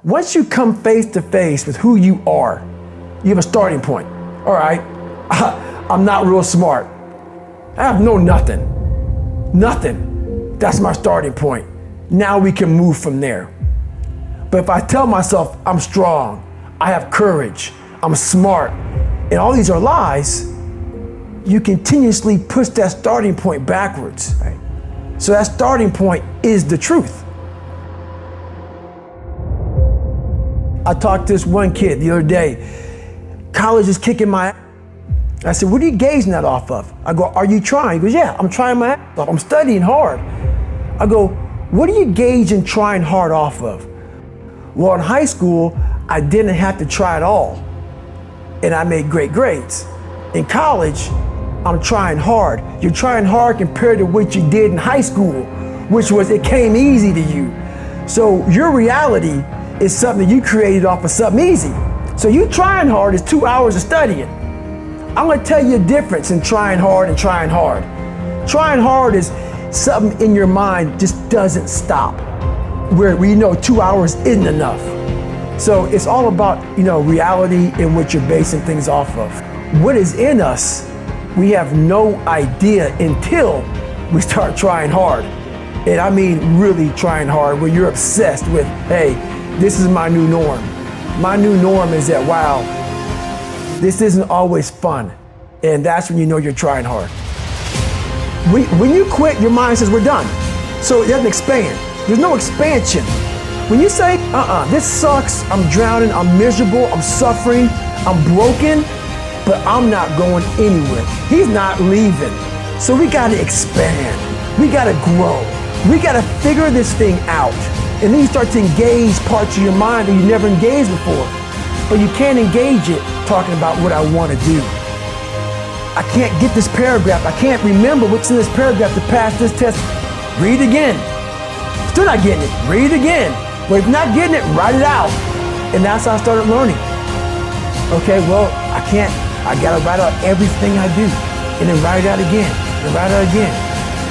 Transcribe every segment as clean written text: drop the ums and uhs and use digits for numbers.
Once you come face to face with who you are, you have a starting point. All right, I'm not real smart. I have nothing. That's my starting point. Now we can move from there. But if I tell myself I'm strong, I have courage, I'm smart, and all these are lies, you continuously push that starting point backwards. Right? So that starting point is the truth. I talked to this one kid the other day, college is kicking my ass. I said, what are you gauging that off of? I go, are you trying? He goes, yeah, I'm trying my ass off. I'm studying hard. I go, what are you gauging trying hard off of? Well, in high school, I didn't have to try at all, and I made great grades. In college, I'm trying hard. You're trying hard compared to what you did in high school, which was it came easy to you. So your reality is something you created off of something easy. So you trying hard is 2 hours of studying. I'm gonna tell you a difference in trying hard and trying hard. Trying hard is something in your mind just doesn't stop, where you know 2 hours isn't enough. So it's all about, reality and what you're basing things off of. What is in us, we have no idea until we start trying hard. And I mean really trying hard, where you're obsessed with, hey, this is my new norm. My new norm is that, wow, this isn't always fun. And that's when you know you're trying hard. When you quit, your mind says we're done. So it doesn't expand. There's no expansion. When you say, this sucks, I'm drowning, I'm miserable, I'm suffering, I'm broken, but I'm not going anywhere. He's not leaving. So we gotta expand. We gotta grow. We gotta figure this thing out. And then you start to engage parts of your mind that you never engaged before. But you can't engage it talking about what I wanna do. I can't get this paragraph. I can't remember what's in this paragraph to pass this test. Read again. Still not getting it. Read again. But if you're not getting it, write it out. And that's how I started learning. Okay, well, I can't. I gotta write out everything I do. And then write it out again. And write it out again.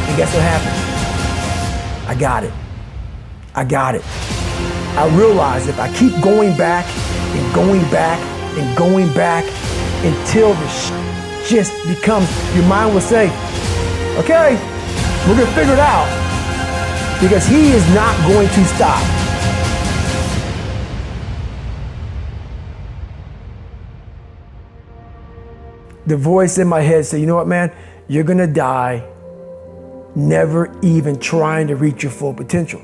And guess what happened? I got it. I got it. I realized if I keep going back and going back and going back until the just becomes, your mind will say, okay, we're gonna figure it out, because he is not going to stop. The voice in my head said, you know what, man, you're gonna die never even trying to reach your full potential.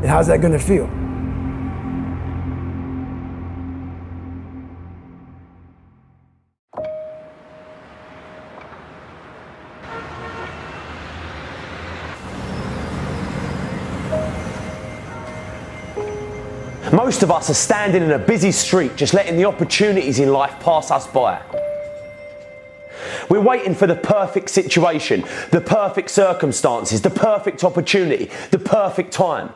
And how's that gonna feel? Most of us are standing in a busy street, just letting the opportunities in life pass us by. We're waiting for the perfect situation, the perfect circumstances, the perfect opportunity, the perfect time.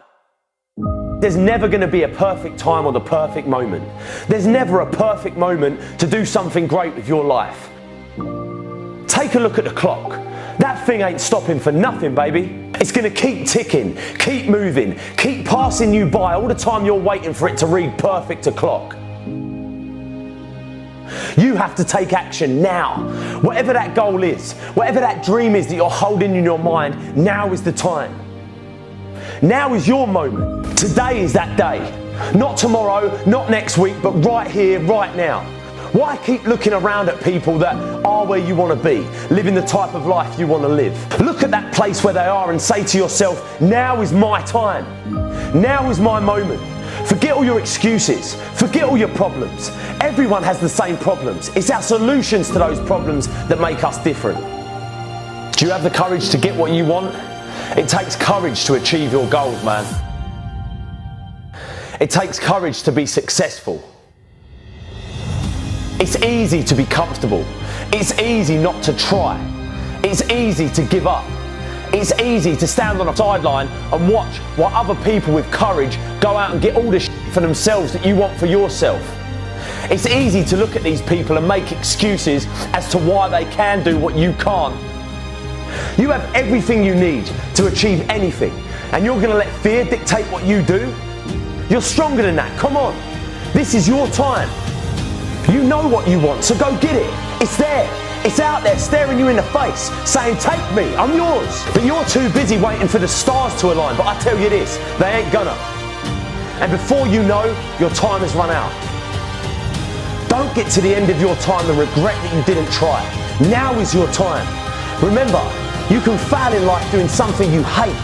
There's never going to be a perfect time or the perfect moment. There's never a perfect moment to do something great with your life. Take a look at the clock. That thing ain't stopping for nothing, baby. It's gonna keep ticking, keep moving, keep passing you by all the time you're waiting for it to read perfect o'clock. You have to take action now. Whatever that goal is, whatever that dream is that you're holding in your mind, now is the time. Now is your moment. Today is that day. Not tomorrow, not next week, but right here, right now. Why keep looking around at people that are where you want to be, living the type of life you want to live? Look at that place where they are and say to yourself, now is my time. Now is my moment. Forget all your excuses. Forget all your problems. Everyone has the same problems. It's our solutions to those problems that make us different. Do you have the courage to get what you want? It takes courage to achieve your goals, man. It takes courage to be successful. It's easy to be comfortable. It's easy not to try. It's easy to give up. It's easy to stand on a sideline and watch while other people with courage go out and get all the shit for themselves that you want for yourself. It's easy to look at these people and make excuses as to why they can do what you can't. You have everything you need to achieve anything, and you're going to let fear dictate what you do? You're stronger than that. Come on. This is your time. You know what you want, so go get it. It's there. It's out there staring you in the face, saying, take me, I'm yours. But you're too busy waiting for the stars to align. But I tell you this, they ain't gonna. And before you know, your time has run out. Don't get to the end of your time and regret that you didn't try. Now is your time. Remember, you can fail in life doing something you hate,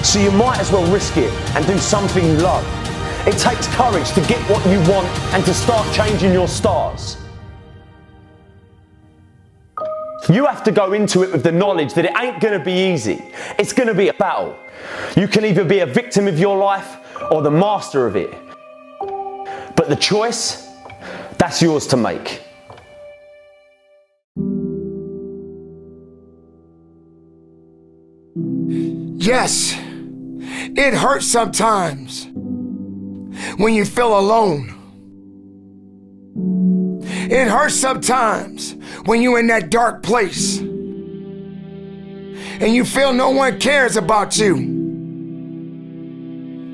so you might as well risk it and do something you love. It takes courage to get what you want and to start changing your stars. You have to go into it with the knowledge that it ain't gonna be easy. It's gonna be a battle. You can either be a victim of your life or the master of it. But the choice, that's yours to make. Yes, it hurts sometimes when you feel alone. It hurts sometimes when you're in that dark place and you feel no one cares about you.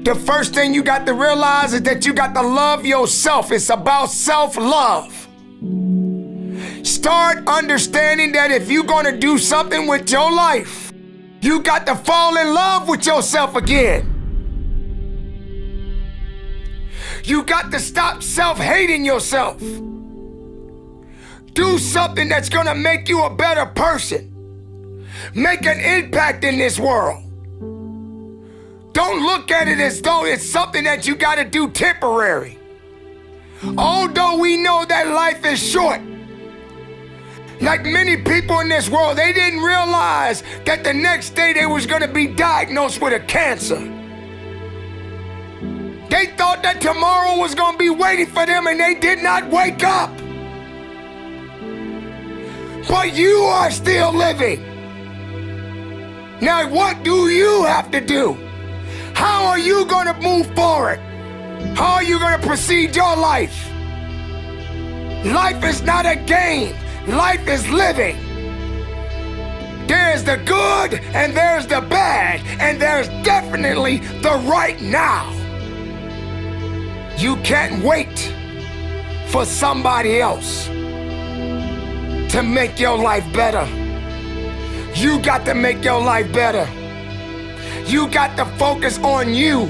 The first thing you got to realize is that you got to love yourself. It's about self-love. Start understanding that if you're gonna do something with your life, you got to fall in love with yourself again. You got to stop self-hating yourself. Do something that's gonna make you a better person. Make an impact in this world. Don't look at it as though it's something that you gotta do temporary. Although we know that life is short, like many people in this world, they didn't realize that the next day they was gonna be diagnosed with a cancer. They thought that tomorrow was gonna be waiting for them and they did not wake up. But you are still living. Now what do you have to do? How are you gonna move forward? How are you gonna proceed your life? Life is not a game. Life is living. There's the good and there's the bad, and there's definitely the right now. You can't wait for somebody else to make your life better. You got to make your life better. You got to focus on you.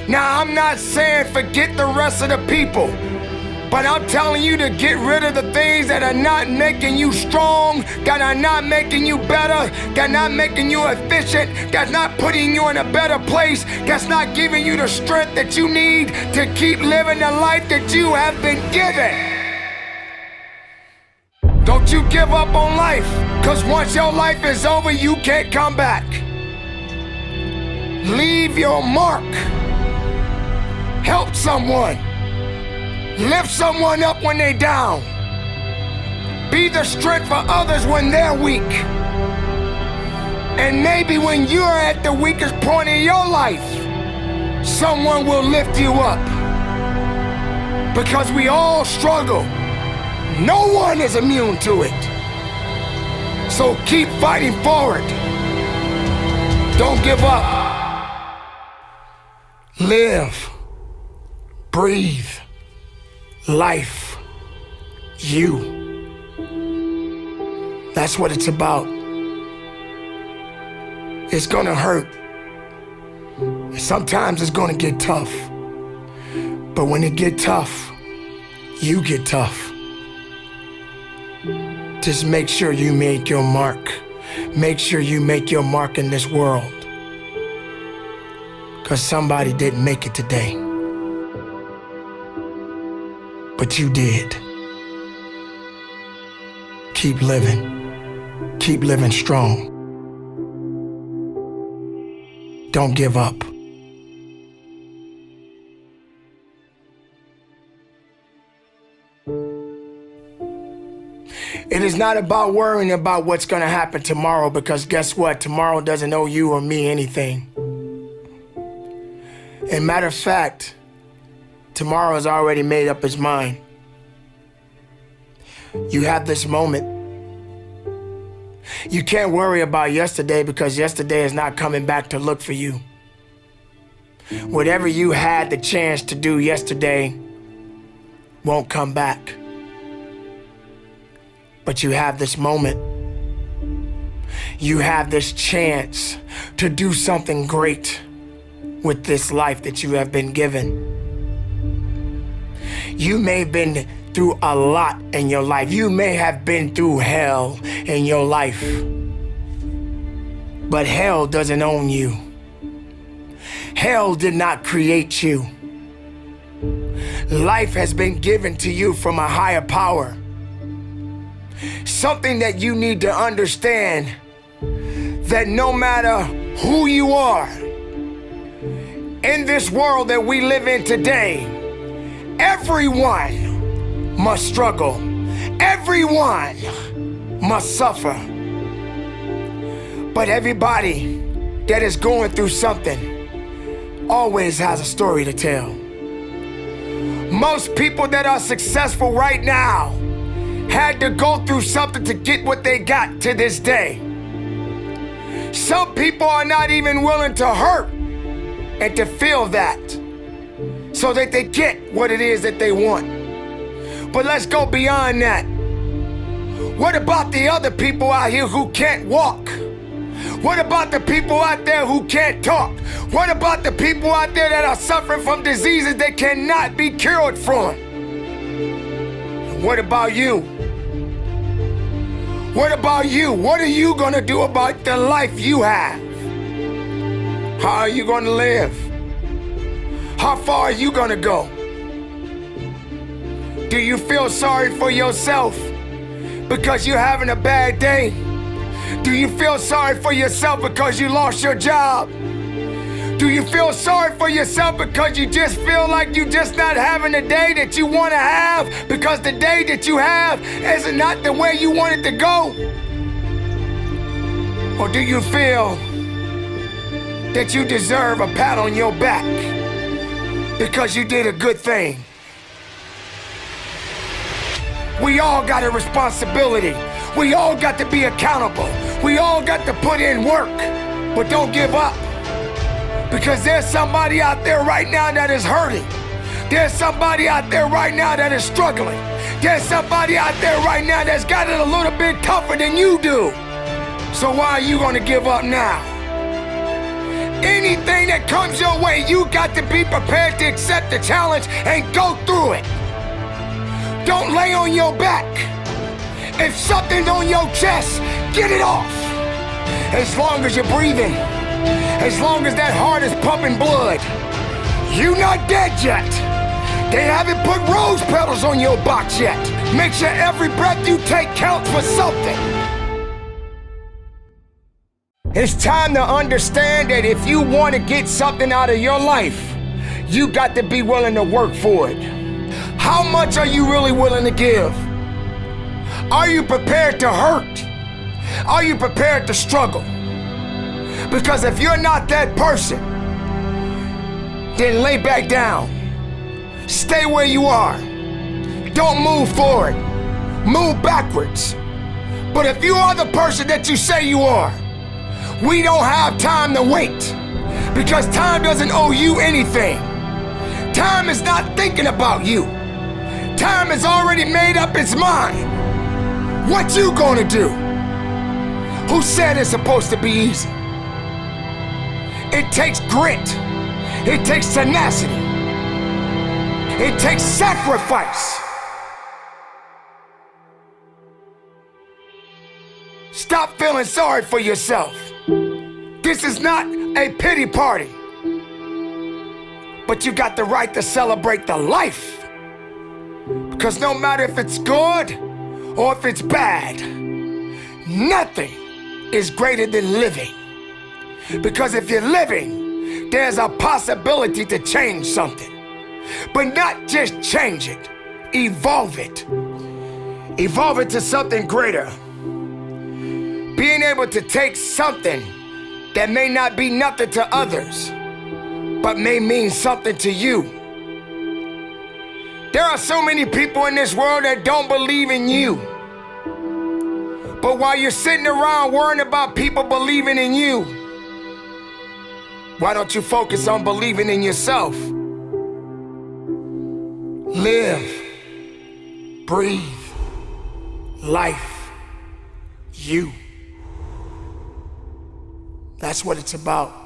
Now, I'm not saying forget the rest of the people, but I'm telling you to get rid of the things that are not making you strong, that are not making you better, that are not making you efficient, that's not putting you in a better place, that's not giving you the strength that you need to keep living the life that you have been given. Don't you give up on life, because once your life is over, you can't come back. Leave your mark. Help someone. Lift someone up when they're down. Be the strength for others when they're weak. And maybe when you're at the weakest point in your life, someone will lift you up. Because we all struggle. No one is immune to it. So keep fighting forward. Don't give up. Live. Breathe. Life. You. That's what it's about. It's gonna hurt. Sometimes it's gonna get tough. But when it get tough, you get tough. Just make sure you make your mark. Make sure you make your mark in this world. Because somebody didn't make it today. But you did. Keep living. Keep living strong. Don't give up. It is not about worrying about what's going to happen tomorrow, because guess what? Tomorrow doesn't owe you or me anything. And matter of fact, tomorrow has already made up its mind. You have this moment. You can't worry about yesterday, because yesterday is not coming back to look for you. Whatever you had the chance to do yesterday won't come back. But you have this moment. You have this chance to do something great with this life that you have been given. You may have been through a lot in your life. You may have been through hell in your life. But hell doesn't own you. Hell did not create you. Life has been given to you from a higher power. Something that you need to understand, that no matter who you are, in this world that we live in today, everyone must struggle. Everyone must suffer. But everybody that is going through something always has a story to tell. Most people that are successful right now had to go through something to get what they got to this day. Some people are not even willing to hurt and to feel that so that they get what it is that they want. But let's go beyond that. What about the other people out here who can't walk? What about the people out there who can't talk? What about the people out there that are suffering from diseases that cannot be cured from? What about you? What about you? What are you gonna do about the life you have? How are you gonna live? How far are you gonna go? Do you feel sorry for yourself because you're having a bad day? Do you feel sorry for yourself because you lost your job? Do you feel sorry for yourself because you just feel like you're just not having the day that you want to have because the day that you have is not the way you want it to go? Or do you feel that you deserve a pat on your back because you did a good thing? We all got a responsibility. We all got to be accountable. We all got to put in work, but don't give up. Because there's somebody out there right now that is hurting. There's somebody out there right now that is struggling. There's somebody out there right now that's got it a little bit tougher than you do. So why are you gonna give up now? Anything that comes your way, you got to be prepared to accept the challenge and go through it. Don't lay on your back. If something's on your chest, get it off. As long as you're breathing, as long as that heart is pumping blood, you're not dead yet. They haven't put rose petals on your box yet. Make sure every breath you take counts for something. It's time to understand that if you want to get something out of your life, you got to be willing to work for it. How much are you really willing to give? Are you prepared to hurt? Are you prepared to struggle? Because if you're not that person, then lay back down. Stay where you are. Don't move forward. Move backwards. But if you are the person that you say you are, we don't have time to wait. Because time doesn't owe you anything. Time is not thinking about you. Time has already made up its mind. What you gonna do? Who said it's supposed to be easy? It takes grit. It takes tenacity. It takes sacrifice. Stop feeling sorry for yourself. This is not a pity party. But you got the right to celebrate the life. Because no matter if it's good or if it's bad, nothing is greater than living. Because if you're living, there's a possibility to change something. But not just change it, evolve it. Evolve it to something greater. Being able to take something that may not be nothing to others, but may mean something to you. There are so many people in this world that don't believe in you. But while you're sitting around worrying about people believing in you, Why don't you focus on believing in yourself? Live, breathe, life, you. That's what it's about.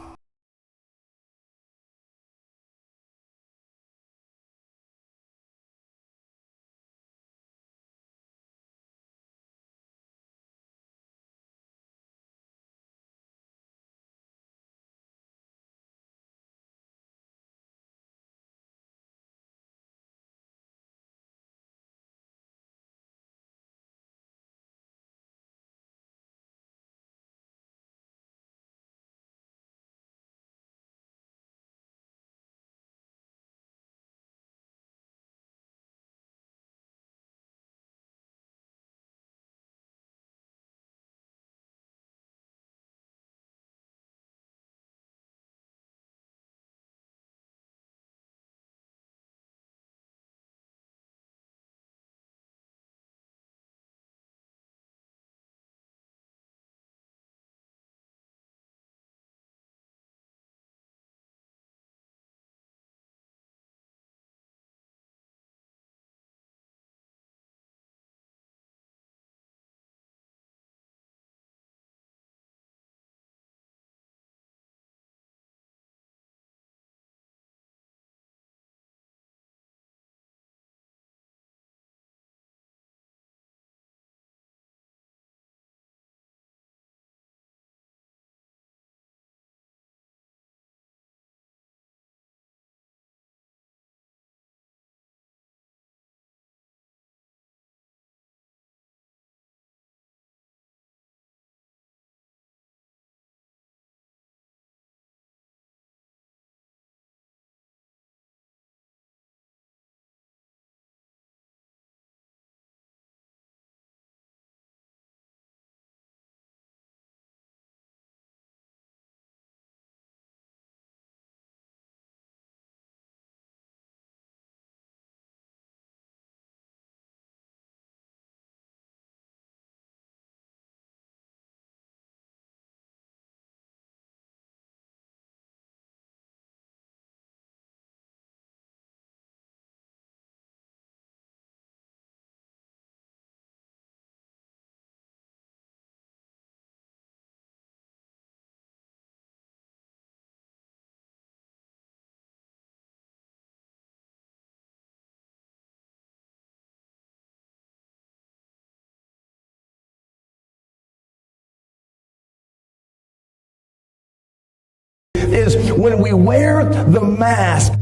Is when we wear the mask,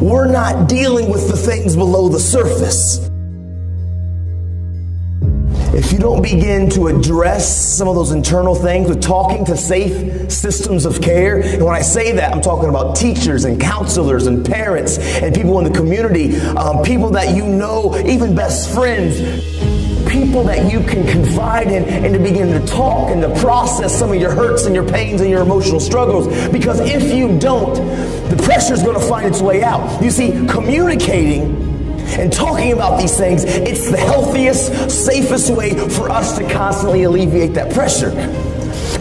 we're not dealing with the things below the surface. If you don't begin to address some of those internal things with talking to safe systems of care, and when I say that, I'm talking about teachers and counselors and parents and people in the community, people that you know, even best friends, people that you can confide in and to begin to talk and to process some of your hurts and your pains and your emotional struggles. Because if you don't, the pressure is going to find its way out. You see, communicating and talking about these things, it's the healthiest, safest way for us to constantly alleviate that pressure.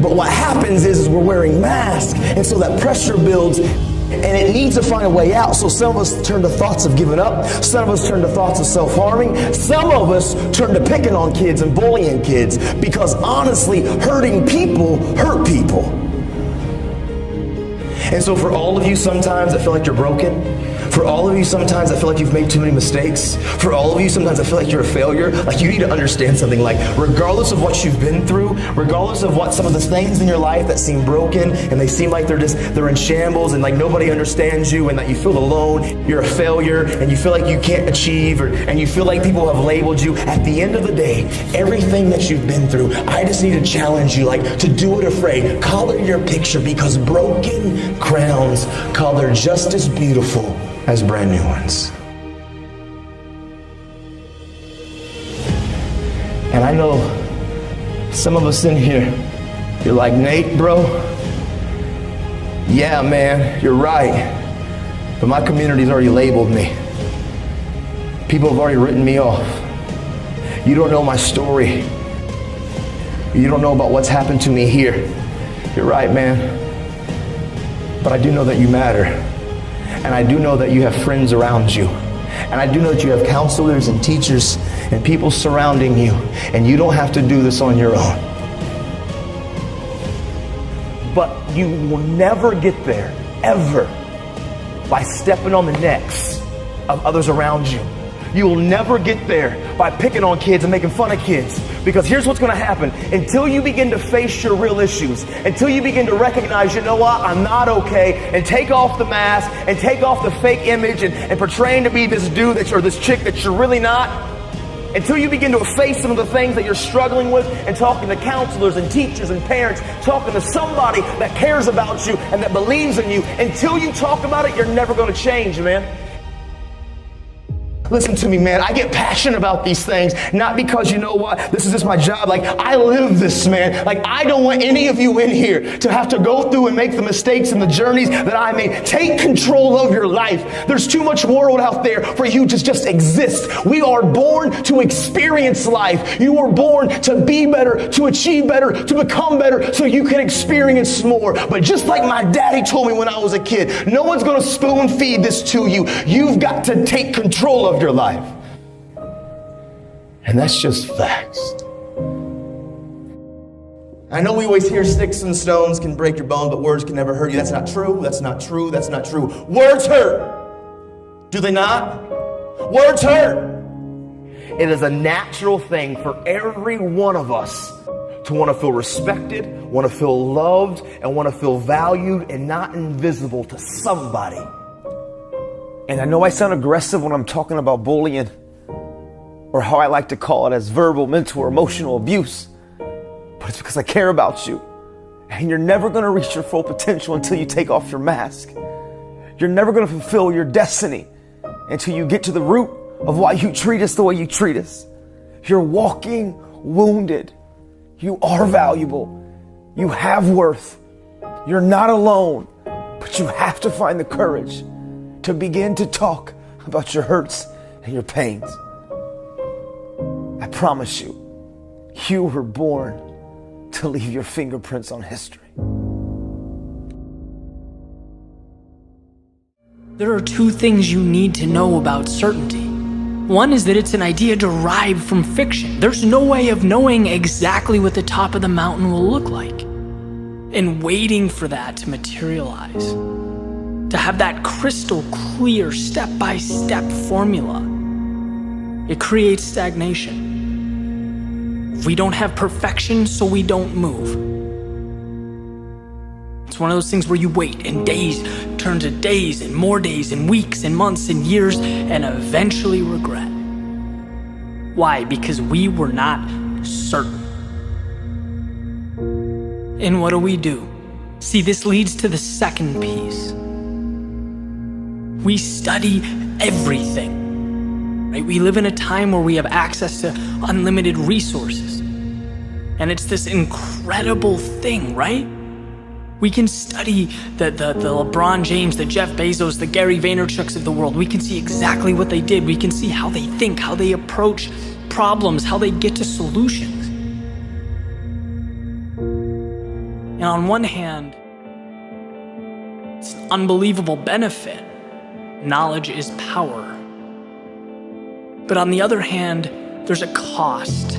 But what happens is we're wearing masks, and so that pressure builds, and it needs to find a way out. So some of us turn to thoughts of giving up. Some of us turn to thoughts of self-harming. Some of us turn to picking on kids and bullying kids, because honestly, hurting people hurt people. And so for all of you, sometimes I feel like you're broken. For all of you, sometimes I feel like you've made too many mistakes. For all of you, sometimes I feel like you're a failure. Like, you need to understand something. Like, regardless of what you've been through, regardless of what some of the things in your life that seem broken and they seem like they're in shambles and like nobody understands you and that you feel alone, you're a failure and you feel like you can't achieve, and you feel like people have labeled you. At the end of the day, everything that you've been through, I just need to challenge you, like, to do it afraid. Color your picture, because broken crowns color just as beautiful as brand new ones. And I know some of us in here, you're like, Nate, bro, yeah, man, you're right, but my community's already labeled me. People have already written me off. You don't know my story. You don't know about what's happened to me here. You're right, man. but I do know that you matter. And I do know that you have friends around you. And I do know that you have counselors and teachers and people surrounding you, and you don't have to do this on your own. But you will never get there, ever, by stepping on the necks of others around you. You will never get there by picking on kids and making fun of kids. Because here's what's going to happen. Until you begin to face your real issues, until you begin to recognize, you know what, I'm not okay, and take off the mask and take off the fake image and portraying to be this dude or this chick that you're really not, until you begin to face some of the things that you're struggling with and talking to counselors and teachers and parents, talking to somebody that cares about you and that believes in you, until you talk about it, you're never going to change, man. Listen to me, man. I get passionate about these things, not because, you know what, this is just my job. Like, I live this, man. Like, I don't want any of you in here to have to go through and make the mistakes and the journeys that I made. Take control of your life. There's too much world out there for you to just exist. We are born to experience life. You were born to be better, to achieve better, to become better, so you can experience more. But just like my daddy told me when I was a kid, no one's going to spoon feed this to you. You've got to take control of your life. And that's just facts. I know we always hear sticks and stones can break your bones, but words can never hurt you. That's not true. That's not true. That's not true. Words hurt. Do they not? Words hurt. It is a natural thing for every one of us to want to feel respected, want to feel loved, and want to feel valued and not invisible to somebody. And I know I sound aggressive when I'm talking about bullying, or how I like to call it as verbal, mental, or emotional abuse. But it's because I care about you. And you're never going to reach your full potential until you take off your mask. You're never going to fulfill your destiny until you get to the root of why you treat us the way you treat us. You're walking wounded. You are valuable. You have worth. You're not alone. But you have to find the courage to begin to talk about your hurts and your pains. I promise you, you were born to leave your fingerprints on history. There are two things you need to know about certainty. One is that it's an idea derived from fiction. There's no way of knowing exactly what the top of the mountain will look like. And waiting for that to materialize, to have that crystal clear step-by-step formula, it creates stagnation. We don't have perfection, so we don't move. It's one of those things where you wait and days turn to days and more days and weeks and months and years and eventually regret. Why? Because we were not certain. And what do? See, this leads to the second piece. We study everything, right? We live in a time where we have access to unlimited resources. And it's this incredible thing, right? We can study the LeBron James, the Jeff Bezos, the Gary Vaynerchuks of the world. We can see exactly what they did. We can see how they think, how they approach problems, how they get to solutions. And on one hand, it's an unbelievable benefit. Knowledge is power. But on the other hand, there's a cost.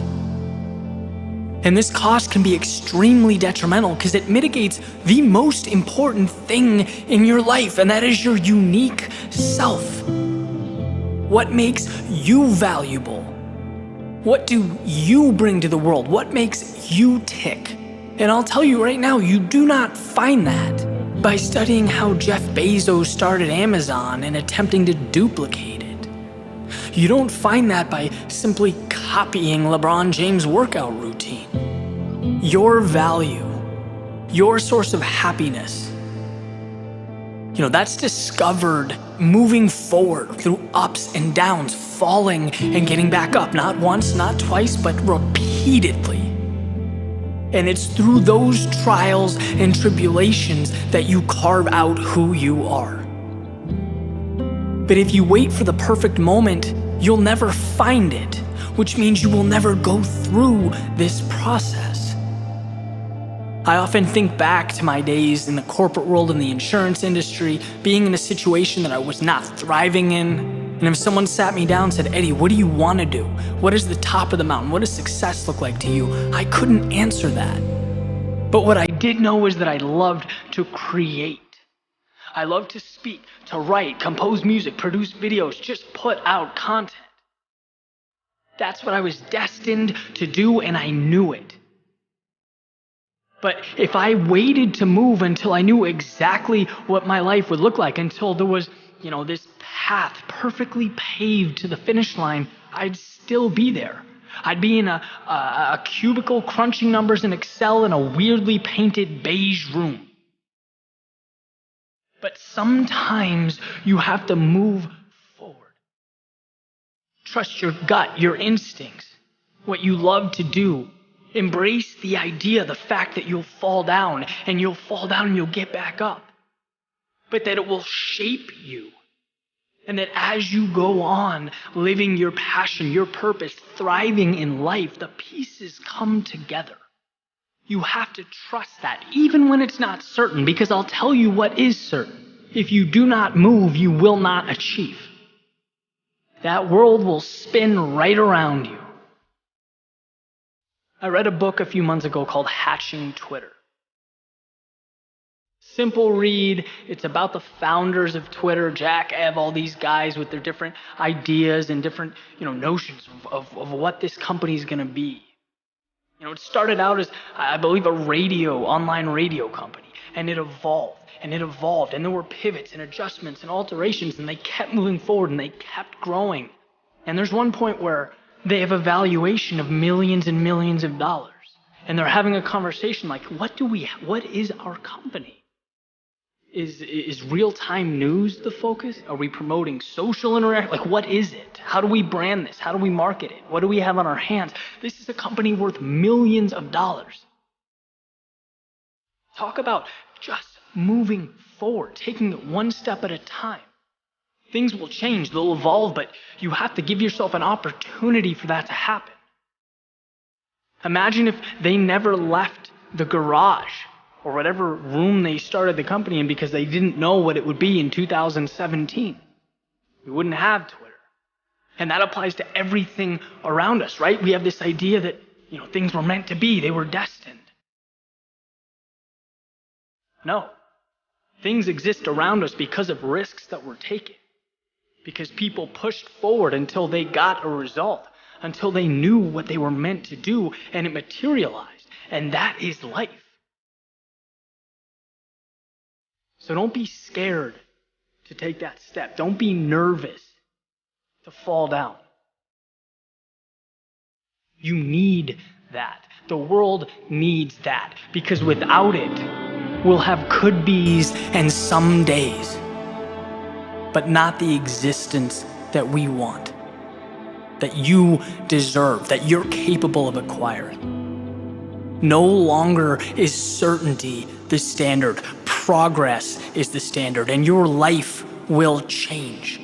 And this cost can be extremely detrimental because it mitigates the most important thing in your life, and that is your unique self. What makes you valuable? What do you bring to the world? What makes you tick? And I'll tell you right now, you do not find that by studying how Jeff Bezos started Amazon and attempting to duplicate it. You don't find that by simply copying LeBron James' workout routine. Your value, your source of happiness, that's discovered moving forward through ups and downs, falling and getting back up, not once, not twice, but repeatedly. And it's through those trials and tribulations that you carve out who you are. But if you wait for the perfect moment, you'll never find it, which means you will never go through this process. I often think back to my days in the corporate world, in the insurance industry, being in a situation that I was not thriving in. And if someone sat me down and said, Eddie, what do you want to do? What is the top of the mountain? What does success look like to you? I couldn't answer that. But what I did know is that I loved to create. I loved to speak, to write, compose music, produce videos, just put out content. That's what I was destined to do, and I knew it. But if I waited to move until I knew exactly what my life would look like, until there was, this path perfectly paved to the finish line, I'd still be there. I'd be in a cubicle crunching numbers in Excel in a weirdly painted beige room. But sometimes you have to move forward. Trust your gut, your instincts, what you love to do. Embrace the idea, the fact that you'll fall down and you'll get back up. But that it will shape you. And that as you go on living your passion, your purpose, thriving in life, the pieces come together. You have to trust that, even when it's not certain, because I'll tell you what is certain. If you do not move, you will not achieve. That world will spin right around you. I read a book a few months ago called Hatching Twitter. Simple read. It's about the founders of Twitter, Jack, Ev, all these guys with their different ideas and different, notions of what this company is going to be. It started out as, I believe, a online radio company, and it evolved, and there were pivots and adjustments and alterations, and they kept moving forward, and they kept growing. And there's one point where they have a valuation of millions and millions of dollars, and they're having a conversation like, what is our company? Is real-time news the focus? Are we promoting social interaction? Like, what is it? How do we brand this? How do we market it? What do we have on our hands? This is a company worth millions of dollars. Talk about just moving forward, taking it one step at a time. Things will change, they'll evolve, but you have to give yourself an opportunity for that to happen. Imagine if they never left the garage or whatever room they started the company in because they didn't know what it would be in 2017. We wouldn't have Twitter. And that applies to everything around us, right? We have this idea that, things were meant to be, they were destined. No. Things exist around us because of risks that were taken. Because people pushed forward until they got a result, until they knew what they were meant to do, and it materialized. And that is life. So don't be scared to take that step. Don't be nervous to fall down. You need that. The world needs that, because without it, we'll have could-be's and some days, but not the existence that we want, that you deserve, that you're capable of acquiring. No longer is certainty the standard. Progress is the standard, and your life will change.